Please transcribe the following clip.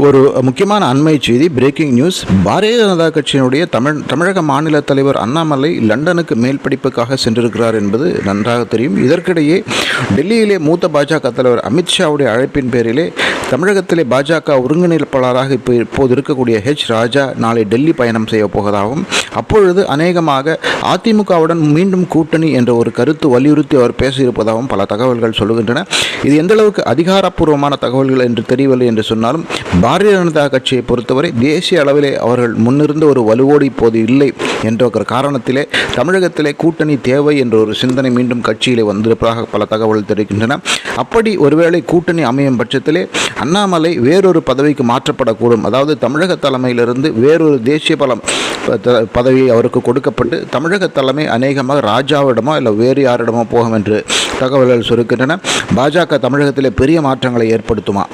ஒரு முக்கியமான அண்மை செய்தி, பிரேக்கிங் நியூஸ். பாரதிய ஜனதா கட்சியினுடைய தமிழக மாநில தலைவர் அண்ணாமலை லண்டனுக்கு மேல் படிப்புக்காக சென்றிருக்கிறார் என்பது நன்றாக தெரியும். இதற்கிடையே டெல்லியிலே மூத்த பாஜக தலைவர் அமித்ஷாவுடைய அழைப்பின் பேரிலே தமிழகத்திலே பாஜக ஒருங்கிணைப்பாளராக இப்போது இருக்கக்கூடிய ராஜா நாளை டெல்லி பயணம் செய்ய போவதாகவும், அப்பொழுது அநேகமாக அதிமுகவுடன் மீண்டும் கூட்டணி என்ற ஒரு கருத்து வலியுறுத்தி அவர் பேசியிருப்பதாகவும் பல தகவல்கள் சொல்லுகின்றன. இது எந்தளவுக்கு அதிகாரப்பூர்வமான தகவல்கள் என்று தெரியவில்லை என்று சொன்னாலும், பாரதிய ஜனதா கட்சியை பொறுத்தவரை தேசிய அளவிலே அவர்கள் முன்னிருந்த ஒரு வலுவோடு இப்போது இல்லை என்ற ஒரு காரணத்திலே தமிழகத்திலே கூட்டணி தேவை என்ற ஒரு சிந்தனை மீண்டும் கட்சியிலே வந்திருப்பதாக பல தகவல்கள் தெரிவிக்கின்றன. அப்படி ஒருவேளை கூட்டணி அமையும் பட்சத்திலே அண்ணாமலை வேறொரு பதவிக்கு மாற்றப்படக்கூடும். அதாவது தமிழக தலைமையிலிருந்து வேறொரு தேசிய பதவி அவருக்கு கொடுக்கப்பட்டு தமிழக தலைமை அநேகமாக ராஜாவிடமோ இல்லை வேறு யாரிடமோ போகும் என்று தகவல்கள் சொல்கின்றன. பாஜக தமிழகத்திலே பெரிய மாற்றங்களை ஏற்படுத்துமா?